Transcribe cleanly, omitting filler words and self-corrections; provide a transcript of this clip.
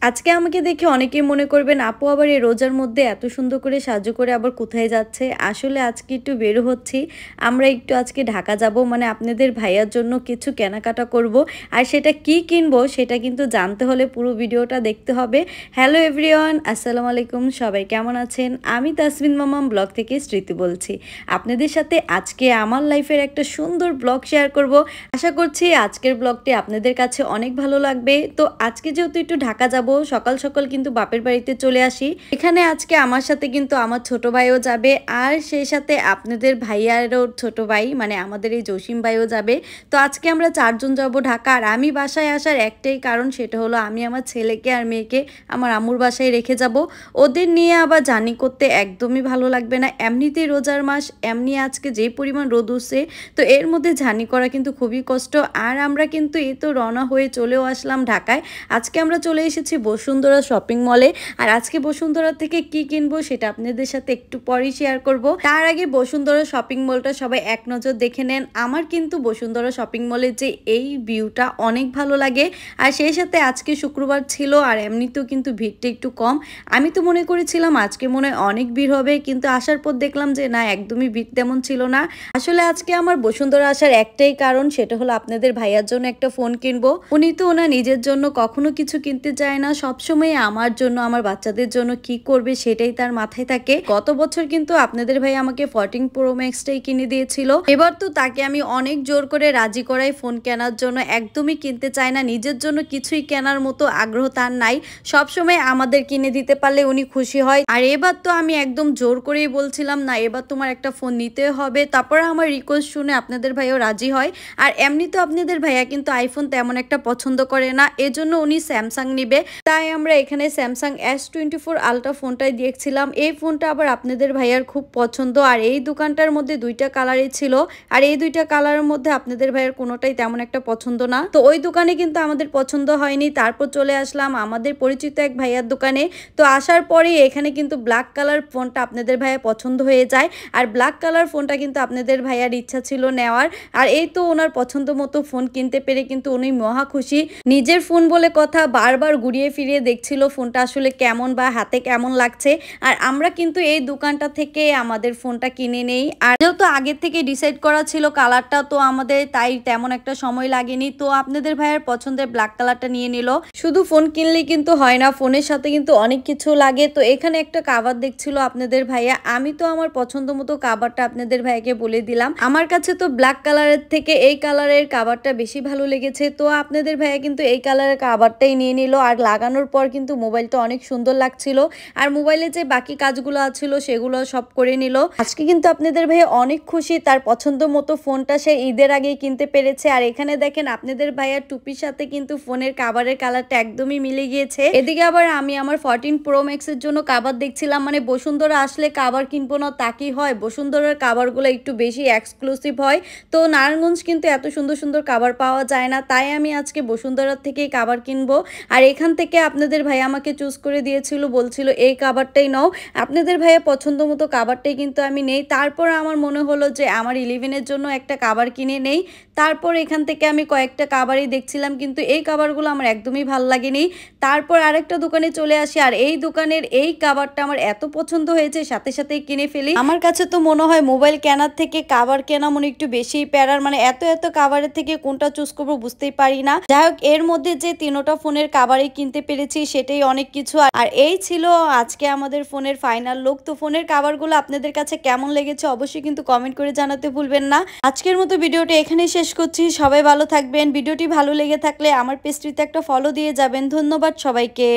আজকে আমাকে দেখে অনেকেই মনে করবেন আপু আবার এই রোজার মধ্যে এত সুন্দর করে সাজু করে আবার কোথায় যাচ্ছে। আসলে আজকে একটু বের হচ্ছি, আমরা একটু আজকে ঢাকা যাব, মানে আপনাদের ভাইয়ার জন্য কিছু কেনাকাটা করব। আর সেটা কি কিনবো সেটা কিন্তু জানতে হলে পুরো ভিডিওটা দেখতে হবে। হ্যালো এভরিওয়ান, আসসালামু আলাইকুম, সবাই কেমন আছেন? আমি তাসমিন মামাম ব্লগ থেকে স্মৃতি বলছি। আপনাদের সাথে আজকে আমার লাইফের একটা সুন্দর ব্লগ শেয়ার করব। আশা করছি আজকের ব্লগটি আপনাদের কাছে অনেক ভালো লাগবে। তো আজকে যেহেতু একটু ঢাকা যাব, সকাল সকাল কিন্তু বাপের বাড়িতে চলে আসি। এখানে আজকে আমার সাথে কিন্তু আমার ছোট ভাইও যাবে, আর সেই সাথে আপনাদের ভাইয়ারও ছোট ভাই, মানে আমাদের এই জসিম ভাইও যাবে। তো আজকে আমরা চারজন যাব ঢাকা। আর আমি বাসায় আসার একটাই কারণ, সেটা হলো আমি আমার ছেলেকে আর মেয়েকে আমার আম্মুর বাসায় রেখে যাব। ওদের নিয়ে আবার জার্নি করতে একদমই ভালো লাগবে না। এমনিতেই রোজার মাস, এমনি আজকে যে পরিমাণ রোদ উঠছে, তো এর মধ্যে জার্নি করা কিন্তু খুবই কষ্ট। আর আমরা কিন্তু এই তো রওনা হয়ে চলেও আসলাম ঢাকায়। আজকে আমরা চলে এসেছি বসুন্ধরা শপিং মলে। আর আজকে বসুন্ধরা থেকে কি কিনবো সেটা আপনাদের সাথে একটু পরেই শেয়ার করব। তার আগে বসুন্ধরা শপিং মলটা সবাই এক নজর দেখে নেন। আমার কিন্তু বসুন্ধরা শপিং মলের যে এই ভিউটা অনেক ভালো লাগে। আর সেই সাথে আজকে শুক্রবার ছিল, আর এমনিতেও কিন্তু ভিড়টা একটু কম। আমি তো মনে করেছিলাম আজকে মনে হয় অনেক ভিড় হবে, কিন্তু আসার পর দেখলাম যে না, একদমই ভিড় তেমন ছিল না। আসলে আজকে আমার বসুন্ধরা আসার একটাই কারণ, সেটা হলো আপনাদের ভাইয়ার জন্য একটা ফোন কিনবো। উনি তো ওনার নিজের জন্য কখনো কিছু কিনতে চায় না, সবসময় আমার জন্য, আমার বাচ্চাদের জন্য কি করবে সেটাই তার মাথায় থাকে। গত বছর কিন্তু আপনাদের ভাই আমাকে 14 Pro Max-টাই কিনে দিয়েছিল। এবার তো তাকে আমি অনেক জোর করে রাজি করাই ফোন কেনার জন্য। একদমই কিনতে চায় না, নিজের জন্য কিছুই কেনার মতো আগ্রহ তার নাই। সবসময় আমাদের কিনে দিতে পারলে উনি খুশি হয়। আর এবার তো আমি একদম জোর করেই বলছিলাম, না এবার তোমার একটা ফোন নিতে হবে। তারপরে আমার রিকোয়েস্ট শুনে আপনাদের ভাইও রাজি হয়। আর এমনি তো আপনাদের ভাইয়া কিন্তু আইফোন তেমন একটা পছন্দ করে না, এজন্য উনি স্যামসাং নিবে। তাই আমরা এখানে স্যামসাং S24 Ultra ফোনটাই দেখছিলাম। এই ফোনটা আবার আপনাদের ভাইয়ার খুব পছন্দ। আর এই দোকানটার মধ্যে দুইটা কালারই ছিল, আর এই দুইটা কালারের মধ্যে আপনাদের ভাইয়ার কোনোটাই তেমন একটা পছন্দ না। তো ওই দোকানে কিন্তু আমাদের পছন্দ হয়নি। তারপর চলে আসলাম আমাদের পরিচিত এক ভাইয়ার দোকানে। তো আসার পরেই এখানে কিন্তু ব্ল্যাক কালার ফোনটা আপনাদের ভাইয়া পছন্দ হয়ে যায়। আর ব্ল্যাক কালার ফোনটা কিন্তু আপনাদের ভাইয়ার ইচ্ছা ছিল নেওয়ার। আর এই তো ওনার পছন্দ মতো ফোন কিনতে পেরে কিন্তু উনি মহা খুশি। নিজের ফোন বলে কথা, বারবার ঘুরিয়ে ফিরিয়ে দেখছিল ফোনটা আসলে কেমন বা হাতে কেমন লাগছে। আর আমরা কিন্তু এই দোকানটা থেকে আমাদের ফোনটা কিনে নেই। আর যেহেতু আগের থেকে ডিসাইড করা ছিল কালারটা, তো আমাদের তাই তেমন একটা সময় লাগেনি। তো আপনাদের ভাইয়ের পছন্দের ব্ল্যাক কালারটা নিয়ে নিল। শুধু ফোন কিনলেই কিন্তু হয় না, ফোনের সাথে কিন্তু অনেক কিছু লাগে। তো এখানে একটা কাভার দেখছিল আপনাদের ভাইয়া। আমি তো আমার পছন্দ মতো কাভারটা আপনাদের ভাইয়াকে বলে দিলাম। আমার কাছে তো ব্ল্যাক কালারের থেকে এই কালারের কাভারটা বেশি ভালো লেগেছে। তো আপনাদের ভাইয়া কিন্তু এই কালারের কাভারটাই নিয়ে নিল। আর লাগানোর পর কিন্তু মোবাইলটা অনেক সুন্দর লাগছিল। আর মোবাইলে যে বাকি কাজগুলো আছিল সেগুলো সব করে নিল। আজকে কিন্তু আপনাদের ভাইয়া অনেক খুশি, তার পছন্দ মতো ফোনটা সে ঈদের আগেই কিনতে পেরেছে। আর এখানে দেখেন আপনাদের ভাইয়ার টুপির সাথে কিন্তু ফোনের কাভারের কালারটা একদমই মিলে গিয়েছে। এদিকে আবার আমি আমার 14 Pro Max-এর জন্য কাভার দেখছিলাম। মানে বসুন্ধরা আসলে কাভার কিনবো না তা কি হয়, বসুন্ধরার কাভারগুলো একটু বেশি এক্সক্লুসিভ হয়। তো নারায়ণগঞ্জ কিন্তু এত সুন্দর সুন্দর কাভার পাওয়া যায় না, তাই আমি আজকে বসুন্ধরার থেকেই কাভার কিনবো। আর এখান থেকে আপনাদের ভাই আমাকে চুজ করে দিয়েছিল, বলছিল এই কাভারটাই নাও। আপনাদের ভাইয়া পছন্দ মতো কাভারটাই কিন্তু আমি নেই। তারপর আমার মনে হলো যে আমার 11-এর জন্য একটা কাভার কিনে নেই। তারপর এখান থেকে আমি কয়েকটা কাভারই দেখছিলাম, কিন্তু এই কাভারগুলো আমার একদমই ভালো লাগেনি। তারপর আরেকটা দোকানে চলে আসি, আর এই দোকানের এই কাভারটা আমার এত পছন্দ হয়েছে সাথে সাথেই কিনে ফেলি। আমার কাছে তো মনে হয় মোবাইল কেনার থেকে কাভার কেনা মনে একটু বেশি প্যারার, মানে এত এত কাভারের থেকে কোনটা চুজ করবো বুঝতেই পারি না। যাই হোক, এর মধ্যে যে তিনোটা ফোনের কাভারই কিনতে পেরেছি সেটাই অনেক কিছু। আর এই ছিল আজকে আমাদের ফোনের ফাইনাল লুক। তো ফোনের কাভারগুলো আপনাদের কাছে কেমন লেগেছে অবশ্যই কিন্তু কমেন্ট করে জানাতে ভুলবেন না। আজকের মতো ভিডিওটি এখানেই শেষ করছি। সবাই ভালো থাকবেন। ভিডিওটি ভালো লেগে থাকলে আমার পেজটিতে একটা ফলো দিয়ে যাবেন। ধন্যবাদ সবাইকে।